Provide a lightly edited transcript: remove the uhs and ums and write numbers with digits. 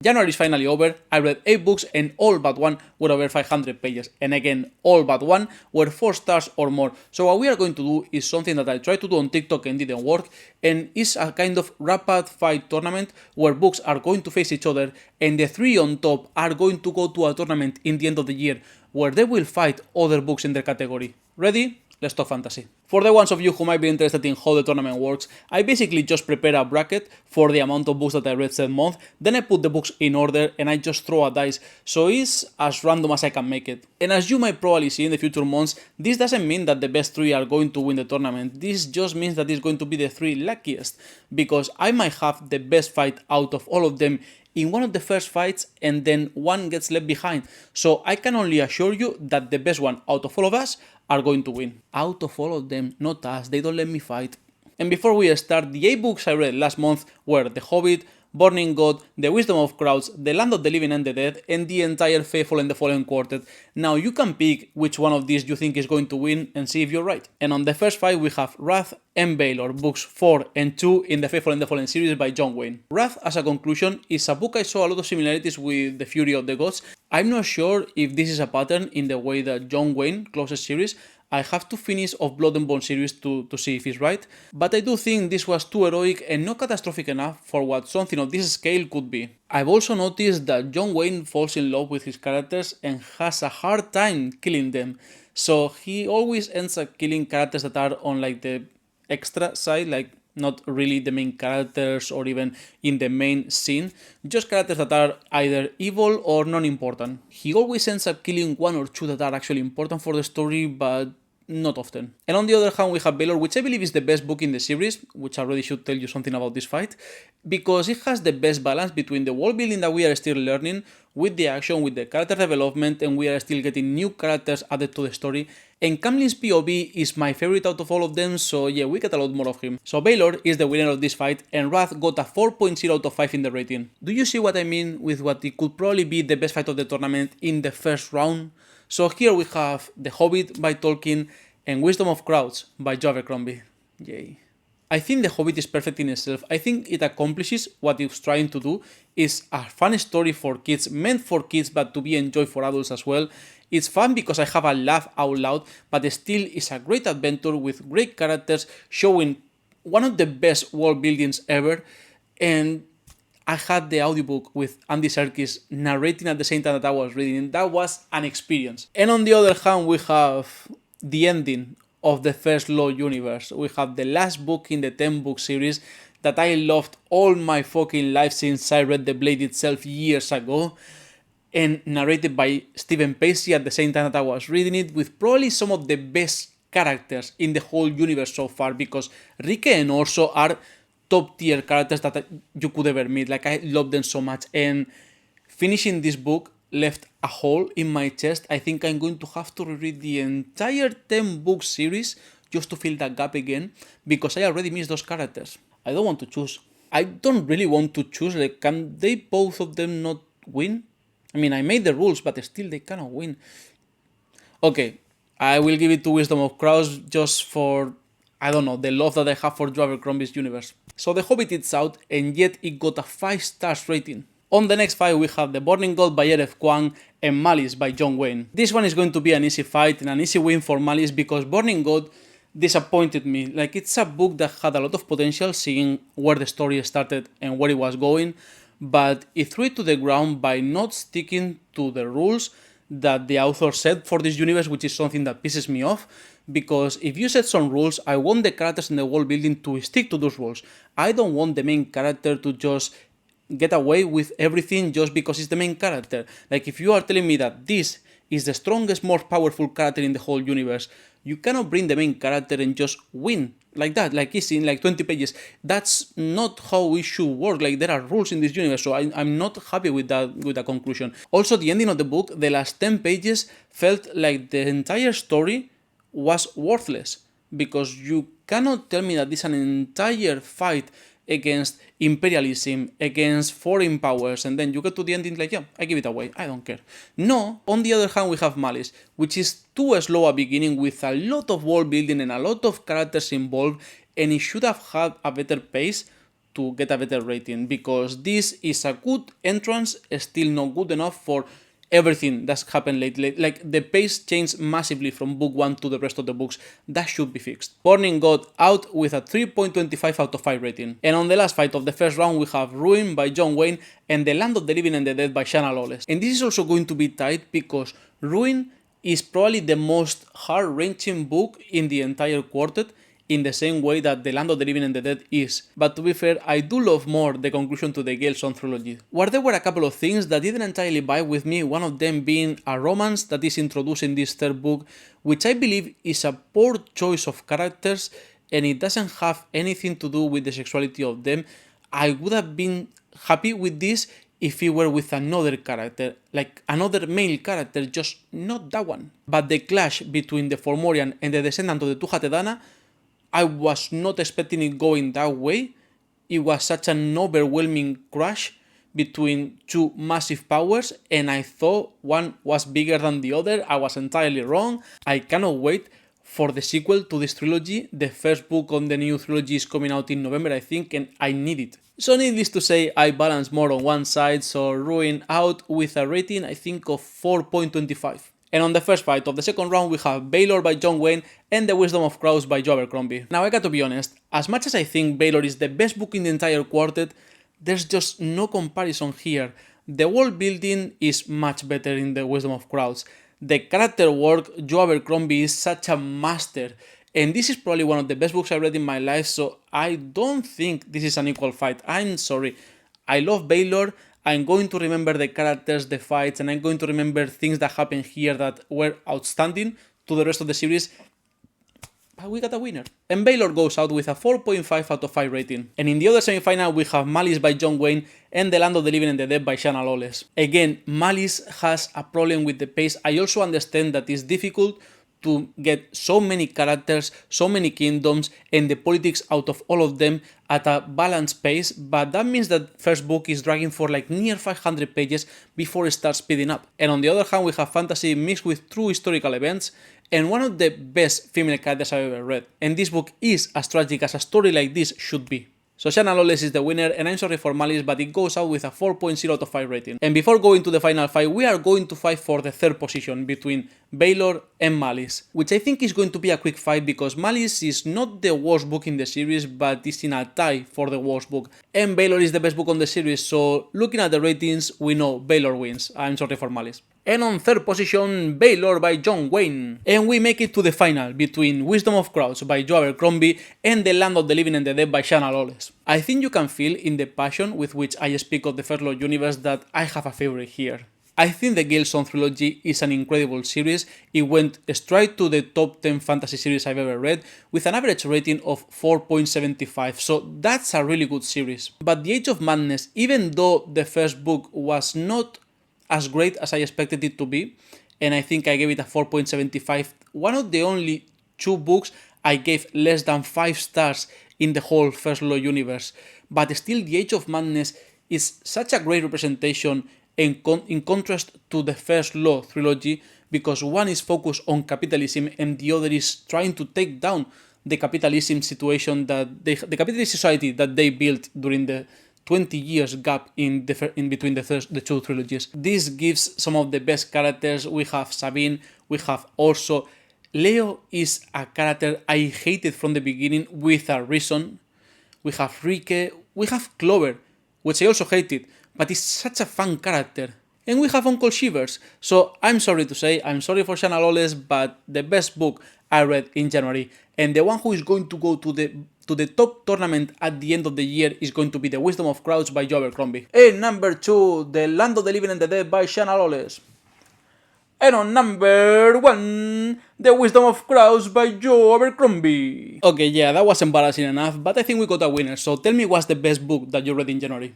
January is finally over. I read 8 books and all but one were over 500 pages. And again, all but one were 4 stars or more. So what we are going to do is something that I tried to do on TikTok and didn't work, and is a kind of rapid fight tournament where books are going to face each other, and the 3 on top are going to go to a tournament in the end of the year where they will fight other books in their category. Ready? Let's talk fantasy. For the ones of you who might be interested in how the tournament works, I basically just prepare a bracket for the amount of books that I read said month, then I put the books in order and I just throw a dice, so it's as random as I can make it. And as you might probably see in the future months, this doesn't mean that the best 3 are going to win the tournament, this just means that it's going to be the 3 luckiest, because I might have the best fight out of all of them in one of the first fights and then one gets left behind. So I can only assure you that the best one out of all of us are going to win. Out of all of them, not us, they don't let me fight. And before we start, the 8 books I read last month were The Hobbit, Burning God, The Wisdom of Crowds, The Land of the Living and the Dead, and the entire Faithful and the Fallen Quartet. Now you can pick which one of these you think is going to win and see if you're right. And on the first 5 we have Wrath and Baylor, books 4 and 2 in the Faithful and the Fallen series by John Wayne. Wrath, as a conclusion, is a book I saw a lot of similarities with The Fury of the Gods. I'm not sure if this is a pattern in the way that John Wayne closes series. I have to finish off Blood and Bone series to see if it's right, but I do think this was too heroic and not catastrophic enough for what something of this scale could be. I've also noticed that John Wayne falls in love with his characters and has a hard time killing them, so he always ends up killing characters that are on like the extra side, like not really the main characters or even in the main scene, just characters that are either evil or non-important. He always ends up killing 1 or 2 that are actually important for the story, but not often. And on the other hand, we have Baylor, which I believe is the best book in the series, which already should tell you something about this fight, because it has the best balance between the world building that we are still learning, with the action, with the character development, and we are still getting new characters added to the story. And Camlin's POV is my favorite out of all of them, so yeah, we get a lot more of him. So Baylor is the winner of this fight, and Wrath got a 4.0 out of 5 in the rating. Do you see what I mean with what it could probably be the best fight of the tournament in the first round? So here we have The Hobbit by Tolkien and Wisdom of Crowds by Joe Abercrombie. Yay. I think The Hobbit is perfect in itself. I think it accomplishes what it's trying to do. It's a fun story for kids, meant for kids but to be enjoyed for adults as well. It's fun because I have a laugh out loud, but still it's a great adventure with great characters showing one of the best world buildings ever. And I had the audiobook with Andy Serkis narrating at the same time that I was reading. That was an experience. And on the other hand, we have the ending of the First Law universe. We have the last book in the 10-book series that I loved all my fucking life since I read The Blade itself years ago, and narrated by Stephen Pacey at the same time that I was reading it, with probably some of the best characters in the whole universe so far, because Rike and Orso are top tier characters that you could ever meet. Like, I love them so much, and finishing this book left a hole in my chest. I think I'm going to have to reread the entire 10-book series just to fill that gap again, because I already miss those characters. I don't want to choose. I don't really want to choose. Like, can they both of them not win? I mean, I made the rules, but still they cannot win. Okay, I will give it to Wisdom of Crowds just for, I don't know, the love that I have for Joe Abercrombie's universe. So The Hobbit is out, and yet it got a 5 stars rating. On the next fight we have The Burning God by R.F. Kuang and Malice by John Wayne. This one is going to be an easy fight and an easy win for Malice, because Burning God disappointed me. Like, it's a book that had a lot of potential, seeing where the story started and where it was going, but it threw it to the ground by not sticking to the rules that the author set for this universe, which is something that pisses me off, because if you set some rules, I want the characters in the world building to stick to those rules. I don't want the main character to just get away with everything just because it's the main character. Like, if you are telling me that this is the strongest, most powerful character in the whole universe, you cannot bring the main character and just win like that, like it's in like 20 pages. That's not how it should work. Like, there are rules in this universe, so I'm not happy with that conclusion. Also, the ending of the book, the last 10 pages, felt like the entire story was worthless, because you cannot tell me that this is an entire fight against imperialism, against foreign powers, and then you get to the ending like, yeah, I give it away, I don't care. No, on the other hand, we have Malice, which is too slow a beginning with a lot of world building and a lot of characters involved, and it should have had a better pace to get a better rating, because this is a good entrance, still not good enough for everything that's happened lately. Like, the pace changed massively from book 1 to the rest of the books. That should be fixed. Burning got out with a 3.25 out of 5 rating. And on the last fight of the first round, we have Ruin by John Wayne and The Land of the Living and the Dead by Shanna Lawless. And this is also going to be tight because Ruin is probably the most heart-wrenching book in the entire quartet, in the same way that The Land of the Living and the Dead is. But to be fair, I do love more the conclusion to the Gale Song trilogy, where there were a couple of things that didn't entirely vibe with me, one of them being a romance that is introduced in this third book, which I believe is a poor choice of characters, and it doesn't have anything to do with the sexuality of them. I would have been happy with this if it were with another character, like another male character, just not that one. But the clash between the Fomorian and the descendant of the Tuatha I was not expecting it going that way. It was such an overwhelming crash between two massive powers, and I thought one was bigger than the other. I was entirely wrong. I cannot wait for the sequel to this trilogy. The first book on the new trilogy is coming out in November, I think, and I need it. So needless to say, I balance more on one side, so Ruin out with a rating, I think, of 4.25. And on the first fight of the second round, we have Baylor by John Wayne and The Wisdom of Crows by Joe Abercrombie. Now, I got to be honest, as much as I think Baylor is the best book in the entire quartet, there's just no comparison here. The world building is much better in The Wisdom of Crows. The character work, Joe Abercrombie is such a master. And this is probably one of the best books I've read in my life, so I don't think this is an equal fight. I'm sorry. I love Baylor. I'm going to remember the characters, the fights, and I'm going to remember things that happened here that were outstanding to the rest of the series. But we got a winner. And Baylor goes out with a 4.5 out of 5 rating. And in the other semi-final, we have Malice by John Wayne and The Land of the Living and the Dead by Shanna Lawless. Again, Malice has a problem with the pace. I also understand that it's difficult to get so many characters, so many kingdoms, and the politics out of all of them at a balanced pace, but that means that first book is dragging for like near 500 pages before it starts speeding up. And on the other hand, we have fantasy mixed with true historical events, and one of the best female characters I've ever read. And this book is as tragic as a story like this should be. So Shanna Lawless is the winner, and I'm sorry for Malice, but it goes out with a 4.0 out of 5 rating. And before going to the final fight, we are going to fight for the third position between Baylor and Malice, which I think is going to be a quick fight because Malice is not the worst book in the series, but is in a tie for the worst book. And Baylor is the best book on the series, so looking at the ratings, we know Baylor wins. I'm sorry for Malice. And on third position, Baylor by John Wayne. And we make it to the final between Wisdom of Crows by Joe Abercrombie and The Land of the Living and the Dead by Shanna Lawless. I think you can feel in the passion with which I speak of the First Law universe that I have a favorite here. I think the Gale Song trilogy is an incredible series. It went straight to the top 10 fantasy series I've ever read with an average rating of 4.75, so that's a really good series. But The Age of Madness, even though the first book was not as great as I expected it to be, and I think I gave it a 4.75, one of the only two books I gave less than 5 stars in the whole First Law universe, but still The Age of Madness is such a great representation in contrast to the First Law trilogy, because one is focused on capitalism and the other is trying to take down the capitalism situation that the capitalist society that they built during the 20 years gap in between the two trilogies. This gives some of the best characters. We have Sabine, we have also Leo is a character I hated from the beginning with a reason. We have Rike, we have Clover, which I also hated, but it's such a fun character. And we have Uncle Shivers. So I'm sorry to say, I'm sorry for Shanna Lawless, but the best book I read in January, and the one who is going to go to the top tournament at the end of the year, is going to be The Wisdom of Crowds by Joe Abercrombie. And number 2, The Land of the Living and the Dead by Shanna Lawless. And on number 1, The Wisdom of Crowds by Joe Abercrombie. Okay, yeah, that was embarrassing enough, but I think we got a winner. So tell me what's the best book that you read in January.